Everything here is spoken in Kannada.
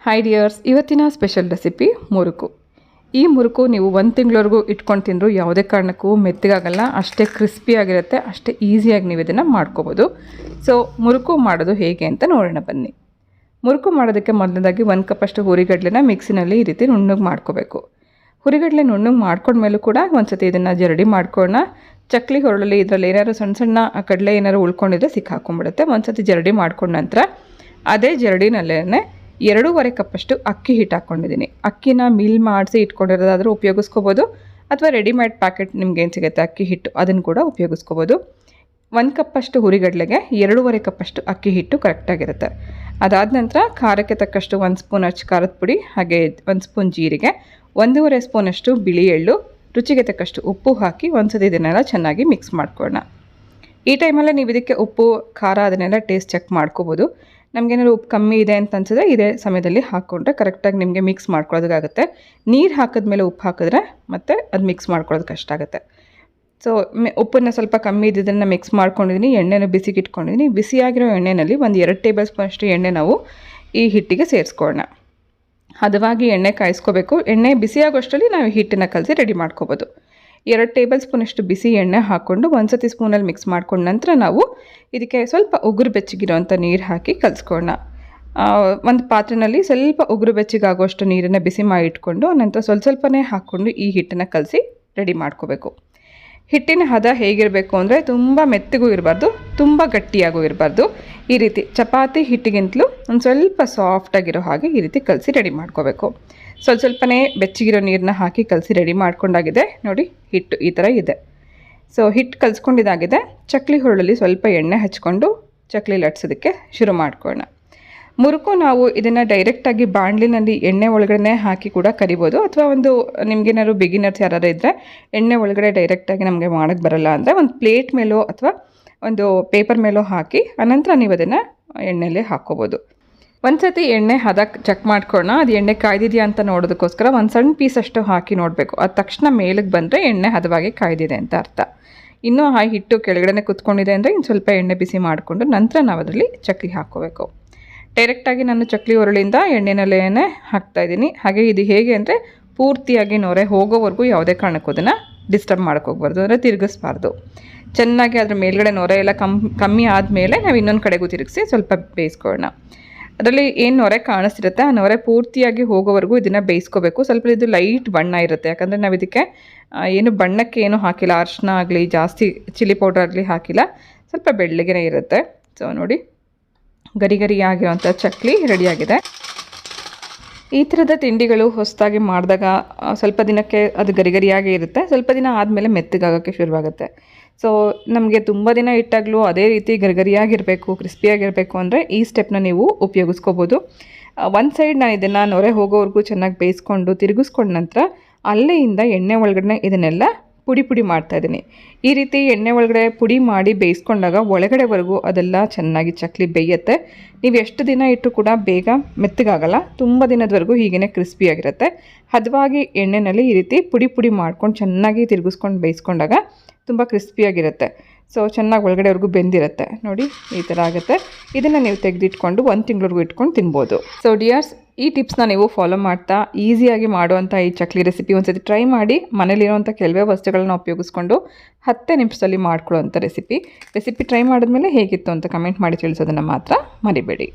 ಹಾಯ್ ಡಿಯರ್ಸ್, ಇವತ್ತಿನ ಸ್ಪೆಷಲ್ ರೆಸಿಪಿ ಮುರುಕು. ಈ ಮುರುಕು ನೀವು 1 ತಿಂಗಳವರೆಗೂ ಇಟ್ಕೊಂಡು ತಿಂದರೂ ಯಾವುದೇ ಕಾರಣಕ್ಕೂ ಮೆತ್ತಗಾಗಲ್ಲ. ಅಷ್ಟೇ ಕ್ರಿಸ್ಪಿಯಾಗಿರುತ್ತೆ, ಅಷ್ಟೇ ಈಸಿಯಾಗಿ ನೀವು ಇದನ್ನು ಮಾಡ್ಕೋಬೋದು. ಸೊ ಮುರುಕು ಮಾಡೋದು ಹೇಗೆ ಅಂತ ನೋಡೋಣ ಬನ್ನಿ. ಮುರುಕು ಮಾಡೋದಕ್ಕೆ ಮೊದಲನೇದಾಗಿ 1 ಕಪ್ಪಷ್ಟು ಹುರಿಗಡಲೆನ ಮಿಕ್ಸಿನಲ್ಲಿ ಈ ರೀತಿ ನುಣ್ಣಗೆ ಮಾಡ್ಕೋಬೇಕು. ಹುರಿಗಡಲೆ ನುಣ್ಣಗೆ ಮಾಡ್ಕೊಂಡ್ಮೇಲೂ ಕೂಡ ಒಂದ್ಸತಿ ಇದನ್ನು ಜರಡಿ ಮಾಡ್ಕೊಳ್ಳೋಣ. ಚಕ್ಲಿ ಹೊರಳಲ್ಲಿ ಇದರಲ್ಲಿ ಏನಾದ್ರು ಸಣ್ಣ ಸಣ್ಣ ಕಡಲೆ ಏನಾದ್ರು ಉಳ್ಕೊಂಡಿದ್ರೆ ಸಿಕ್ಕಾಕೊಂಡ್ಬಿಡುತ್ತೆ. ಒಂದ್ಸತಿ ಜರಡಿ ಮಾಡ್ಕೊಂಡ ನಂತರ ಅದೇ ಜರಡಿನಲ್ಲೇ 2.5 ಕಪ್ಪಷ್ಟು ಅಕ್ಕಿ ಹಿಟ್ಟು ಹಾಕ್ಕೊಂಡಿದ್ದೀನಿ. ಅಕ್ಕಿನ ಮಿಲ್ ಮಾಡಿಸಿ ಇಟ್ಕೊಂಡಿರೋದಾದರೂ ಉಪಯೋಗಿಸ್ಕೋಬೋದು, ಅಥವಾ ರೆಡಿಮೇಡ್ ಪ್ಯಾಕೆಟ್ ನಿಮ್ಗೆ ಏನು ಸಿಗುತ್ತೆ ಅಕ್ಕಿ ಹಿಟ್ಟು ಅದನ್ನು ಕೂಡ ಉಪಯೋಗಿಸ್ಕೋಬೋದು. 1 ಕಪ್ಪಷ್ಟು ಹುರಿಗಡಲೆಗೆ 2.5 ಕಪ್ಪಷ್ಟು ಅಕ್ಕಿ ಹಿಟ್ಟು ಕರೆಕ್ಟಾಗಿರುತ್ತೆ. ಅದಾದ ನಂತರ ಖಾರಕ್ಕೆ ತಕ್ಕಷ್ಟು 1 ಸ್ಪೂನ್ ಅಷ್ಟು ಖಾರದ ಪುಡಿ, ಹಾಗೆ 1 ಸ್ಪೂನ್ ಜೀರಿಗೆ, 1.5 ಸ್ಪೂನಷ್ಟು ಬಿಳಿ ಎಳ್ಳು, ರುಚಿಗೆ ತಕ್ಕಷ್ಟು ಉಪ್ಪು ಹಾಕಿ ಒಂದ್ಸತಿ ಇದನ್ನೆಲ್ಲ ಚೆನ್ನಾಗಿ ಮಿಕ್ಸ್ ಮಾಡ್ಕೊಳ್ಳೋಣ. ಈ ಟೈಮಲ್ಲೇ ನೀವು ಇದಕ್ಕೆ ಉಪ್ಪು ಖಾರ ಅದನ್ನೆಲ್ಲ ಟೇಸ್ಟ್ ಚೆಕ್ ಮಾಡ್ಕೋಬೋದು. ನಮಗೇನಾದ್ರು ಉಪ್ಪು ಕಮ್ಮಿ ಇದೆ ಅಂತ ಅನ್ಸಿದ್ರೆ ಇದೇ ಸಮಯದಲ್ಲಿ ಹಾಕ್ಕೊಂಡ್ರೆ ಕರೆಕ್ಟಾಗಿ ನಿಮಗೆ ಮಿಕ್ಸ್ ಮಾಡ್ಕೊಳ್ಳೋದಕ್ಕಾಗುತ್ತೆ. ನೀರು ಹಾಕಿದ್ಮೇಲೆ ಉಪ್ಪು ಹಾಕಿದ್ರೆ ಮತ್ತೆ ಅದು ಮಿಕ್ಸ್ ಮಾಡ್ಕೊಳ್ಳೋದು ಕಷ್ಟ ಆಗುತ್ತೆ. ಸೊ ಉಪ್ಪನ್ನು ಸ್ವಲ್ಪ ಕಮ್ಮಿ ಇದ್ದಿದ್ದನ್ನು ಮಿಕ್ಸ್ ಮಾಡ್ಕೊಂಡಿದ್ದೀನಿ. ಎಣ್ಣೆನ ಬಿಸಿಗೆ ಇಟ್ಕೊಂಡಿದ್ದೀನಿ. ಬಿಸಿಯಾಗಿರೋ ಎಣ್ಣೆಯಲ್ಲಿ 2 ಟೇಬಲ್ ಸ್ಪೂನ್ ಅಷ್ಟು ಎಣ್ಣೆ ನಾವು ಈ ಹಿಟ್ಟಿಗೆ ಸೇರಿಸ್ಕೊಳ್ಳೋಣ. ಹದವಾಗಿ ಎಣ್ಣೆ ಕಾಯಿಸ್ಕೋಬೇಕು. ಎಣ್ಣೆ ಬಿಸಿಯಾಗೋಷ್ಟರಲ್ಲಿ ನಾವು ಹಿಟ್ಟನ್ನು ಕಲಸಿ ರೆಡಿ ಮಾಡ್ಕೋಬೋದು. 2 ಟೇಬಲ್ ಸ್ಪೂನಷ್ಟು ಬಿಸಿ ಎಣ್ಣೆ ಹಾಕ್ಕೊಂಡು ಒಂದ್ಸತಿ ಸ್ಪೂನಲ್ಲಿ ಮಿಕ್ಸ್ ಮಾಡ್ಕೊಂಡ ನಂತರ ನಾವು ಇದಕ್ಕೆ ಸ್ವಲ್ಪ ಉಗುರು ಬೆಚ್ಚಗಿರೋಂಥ ನೀರು ಹಾಕಿ ಕಲಿಸ್ಕೊಳ್ಳೋಣ. ಒಂದು ಪಾತ್ರೆಯಲ್ಲಿ ಸ್ವಲ್ಪ ಉಗುರು ಬೆಚ್ಚಗಾಗುವಷ್ಟು ನೀರನ್ನು ಬಿಸಿ ಮಾಡಿ ಇಟ್ಕೊಂಡು ನಂತರ ಸ್ವಲ್ಪನೇ ಹಾಕ್ಕೊಂಡು ಈ ಹಿಟ್ಟನ್ನು ಕಲಸಿ ರೆಡಿ ಮಾಡ್ಕೋಬೇಕು. ಹಿಟ್ಟಿನ ಹದ ಹೇಗಿರಬೇಕು ಅಂದರೆ ತುಂಬ ಮೆತ್ತಗೂ ಇರಬಾರ್ದು, ತುಂಬ ಗಟ್ಟಿಯಾಗೂ ಇರಬಾರ್ದು. ಈ ರೀತಿ ಚಪಾತಿ ಹಿಟ್ಟಿಗಿಂತಲೂ ಒಂದು ಸ್ವಲ್ಪ ಸಾಫ್ಟಾಗಿರೋ ಹಾಗೆ ಈ ರೀತಿ ಕಲಸಿ ರೆಡಿ ಮಾಡ್ಕೋಬೇಕು. ಸ್ವಲ್ಪನೇ ಬೆಚ್ಚಗಿರೋ ನೀರನ್ನ ಹಾಕಿ ಕಲಸಿ ರೆಡಿ ಮಾಡ್ಕೊಂಡಾಗಿದೆ. ನೋಡಿ, ಹಿಟ್ಟು ಈ ಥರ ಇದೆ. ಸೊ ಹಿಟ್ಟು ಕಲಿಸ್ಕೊಂಡಿದ್ದಾಗಿದೆ. ಚಕ್ಲಿ ಹುರುಳಲ್ಲಿ ಸ್ವಲ್ಪ ಎಣ್ಣೆ ಹಚ್ಕೊಂಡು ಚಕ್ಲಿ ಲಟ್ಸೋದಕ್ಕೆ ಶುರು ಮಾಡ್ಕೊಳ್ಳೋಣ. ಮುರುಕು ನಾವು ಇದನ್ನು ಡೈರೆಕ್ಟಾಗಿ ಬಾಣಲಿನಲ್ಲಿ ಎಣ್ಣೆ ಒಳಗಡೆ ಹಾಕಿ ಕೂಡ ಕರಿಬೋದು, ಅಥವಾ ಒಂದು ನಿಮಗೇನಾದ್ರು ಬಿಗಿನರ್ಸ್ ಯಾರು ಇದ್ದರೆ ಎಣ್ಣೆ ಒಳಗಡೆ ಡೈರೆಕ್ಟಾಗಿ ನಮಗೆ ಮಾಡೋಕ್ಕೆ ಬರಲ್ಲ ಅಂದರೆ ಒಂದು ಪ್ಲೇಟ್ ಮೇಲೋ ಅಥವಾ ಒಂದು ಪೇಪರ್ ಮೇಲೋ ಹಾಕಿ ಅನಂತರ ನೀವು ಅದನ್ನು ಎಣ್ಣೆಯಲ್ಲಿ ಹಾಕ್ಕೋಬೋದು. ಒಂದು ಸತಿ ಎಣ್ಣೆ ಹದ ಚೆಕ್ ಮಾಡ್ಕೊಳ್ಳೋಣ. ಅದು ಎಣ್ಣೆ ಕಾಯ್ದಿದೆಯಾ ಅಂತ ನೋಡೋದಕ್ಕೋಸ್ಕರ ಒಂದು ಸಣ್ಣ ಪೀಸಷ್ಟು ಹಾಕಿ ನೋಡಬೇಕು. ಅದು ತಕ್ಷಣ ಮೇಲಕ್ಕೆ ಬಂದರೆ ಎಣ್ಣೆ ಹದವಾಗಿ ಕಾಯ್ದಿದೆ ಅಂತ ಅರ್ಥ. ಇನ್ನೂ ಆ ಹಿಟ್ಟು ಕೆಳಗಡೆ ಕುತ್ಕೊಂಡಿದೆ ಅಂದರೆ ಇನ್ನು ಸ್ವಲ್ಪ ಎಣ್ಣೆ ಬಿಸಿ ಮಾಡಿಕೊಂಡು ನಂತರ ನಾವು ಅದರಲ್ಲಿ ಚಕ್ಲಿ ಹಾಕ್ಕೋಬೇಕು. ಡೈರೆಕ್ಟಾಗಿ ನಾನು ಚಕ್ಲಿ ಒರಳಿಂದ ಎಣ್ಣೆನಲ್ಲೇ ಹಾಕ್ತಾಯಿದ್ದೀನಿ. ಹಾಗೆ ಇದು ಹೇಗೆ ಅಂದರೆ ಪೂರ್ತಿಯಾಗಿ ನೊರೆ ಹೋಗೋವರೆಗೂ ಯಾವುದೇ ಕಾರಣಕ್ಕೂ ಅದನ್ನು ಡಿಸ್ಟರ್ಬ್ ಮಾಡೋಕ್ಕೋಗ್ಬಾರ್ದು, ಅಂದರೆ ತಿರುಗಿಸ್ಬಾರ್ದು. ಚೆನ್ನಾಗಿ ಅದ್ರ ಮೇಲ್ಗಡೆ ನೊರೆ ಎಲ್ಲ ಕಮ್ಮಿ ಆದಮೇಲೆ ನಾವು ಇನ್ನೊಂದು ಕಡೆಗೂ ತಿರುಗಿಸಿ ಸ್ವಲ್ಪ ಬೇಯಿಸ್ಕೊಳ್ಳೋಣ. ಅದರಲ್ಲಿ ಏನು ನೊರೆ ಕಾಣಿಸ್ತಿರುತ್ತೆ ಆ ನೊರೆ ಪೂರ್ತಿಯಾಗಿ ಹೋಗೋವರೆಗೂ ಇದನ್ನು ಬೇಯಿಸ್ಕೋಬೇಕು. ಸ್ವಲ್ಪ ಇದು ಲೈಟ್ ಬಣ್ಣ ಇರುತ್ತೆ, ಯಾಕಂದರೆ ನಾವು ಇದಕ್ಕೆ ಏನು ಬಣ್ಣಕ್ಕೆ ಏನೂ ಹಾಕಿಲ್ಲ, ಅರಿಶಿನ ಆಗಲಿ ಜಾಸ್ತಿ ಚಿಲ್ಲಿ ಪೌಡರ್ ಆಗಲಿ ಹಾಕಿಲ್ಲ, ಸ್ವಲ್ಪ ಬೆಳ್ಳಗೇ ಇರುತ್ತೆ. ಸೊ ನೋಡಿ, ಗರಿಗರಿಯಾಗಿರೋಂಥ ಚಕ್ಲಿ ರೆಡಿಯಾಗಿದೆ. ಈ ಥರದ ತಿಂಡಿಗಳು ಹೊಸದಾಗಿ ಮಾಡಿದಾಗ ಸ್ವಲ್ಪ ದಿನಕ್ಕೆ ಅದು ಗರಿಗರಿಯಾಗಿ ಇರುತ್ತೆ, ಸ್ವಲ್ಪ ದಿನ ಆದಮೇಲೆ ಮೆತ್ತಗಾಗೋಕ್ಕೆ ಶುರುವಾಗುತ್ತೆ. ಸೊ ನಮಗೆ ತುಂಬ ದಿನ ಇಟ್ಟಾಗಲೂ ಅದೇ ರೀತಿ ಗರಿಗರಿಯಾಗಿರಬೇಕು, ಕ್ರಿಸ್ಪಿಯಾಗಿರಬೇಕು ಅಂದರೆ ಈ ಸ್ಟೆಪ್ನ ನೀವು ಉಪಯೋಗಿಸ್ಕೋಬೋದು. ಒಂದು ಸೈಡ್ ನಾನು ಇದನ್ನು ನೊರೆ ಹೋಗೋವರೆಗೂ ಚೆನ್ನಾಗಿ ಬೇಯಿಸ್ಕೊಂಡು ತಿರುಗಿಸ್ಕೊಂಡ ನಂತರ ಅಲ್ಲೆಯಿಂದ ಎಣ್ಣೆ ಒಳಗಡೆ ಇದನ್ನೆಲ್ಲ ಪುಡಿ ಮಾಡ್ತಾಯಿದ್ದೀನಿ. ಈ ರೀತಿ ಎಣ್ಣೆ ಒಳಗಡೆ ಪುಡಿ ಮಾಡಿ ಬೇಯಿಸ್ಕೊಂಡಾಗ ಒಳಗಡೆವರೆಗೂ ಅದೆಲ್ಲ ಚೆನ್ನಾಗಿ ಚಕ್ಲಿ ಬೇಯುತ್ತೆ. ನೀವು ಎಷ್ಟು ದಿನ ಇಟ್ಟರು ಕೂಡ ಬೇಗ ಮೆತ್ತಗಾಗಲ್ಲ, ತುಂಬ ದಿನದವರೆಗೂ ಹೀಗೇ ಕ್ರಿಸ್ಪಿಯಾಗಿರುತ್ತೆ. ಹದವಾಗಿ ಎಣ್ಣೆಯಲ್ಲಿ ಈ ರೀತಿ ಪುಡಿ ಮಾಡ್ಕೊಂಡು ಚೆನ್ನಾಗಿ ತಿರುಗಿಸ್ಕೊಂಡು ಬೇಯಿಸ್ಕೊಂಡಾಗ ತುಂಬ ಕ್ರಿಸ್ಪಿಯಾಗಿರುತ್ತೆ. ಸೊ ಚೆನ್ನಾಗಿ ಒಳಗಡೆವರೆಗೂ ಬೆಂದಿರುತ್ತೆ. ನೋಡಿ, ಈ ಥರ ಆಗುತ್ತೆ. ಇದನ್ನು ನೀವು ತೆಗೆದಿಟ್ಕೊಂಡು 1 ತಿಂಗಳವರೆಗೂ ಇಟ್ಕೊಂಡು ತಿನ್ಬೋದು. ಸೊ ಡಿಯರ್ಸ್, ಈ ಟಿಪ್ಸ್ನ ನೀವು ಫಾಲೋ ಮಾಡ್ತಾ ಈಸಿಯಾಗಿ ಮಾಡುವಂಥ ಈ ಚಕ್ಲಿ ರೆಸಿಪಿ ಒಂದ್ಸತಿ ಟ್ರೈ ಮಾಡಿ. ಮನೇಲಿರುವಂಥ ಕೆಲವೇ ವಸ್ತುಗಳನ್ನ ಉಪಯೋಗಿಸ್ಕೊಂಡು 10 ನಿಮಿಷದಲ್ಲಿ ಮಾಡ್ಕೊಳ್ಳೋವಂಥ ರೆಸಿಪಿ ಟ್ರೈ ಮಾಡಿದ್ಮೇಲೆ ಹೇಗಿತ್ತು ಅಂತ ಕಮೆಂಟ್ ಮಾಡಿ ತಿಳಿಸೋದನ್ನು ಮಾತ್ರ ಮರಿಬೇಡಿ.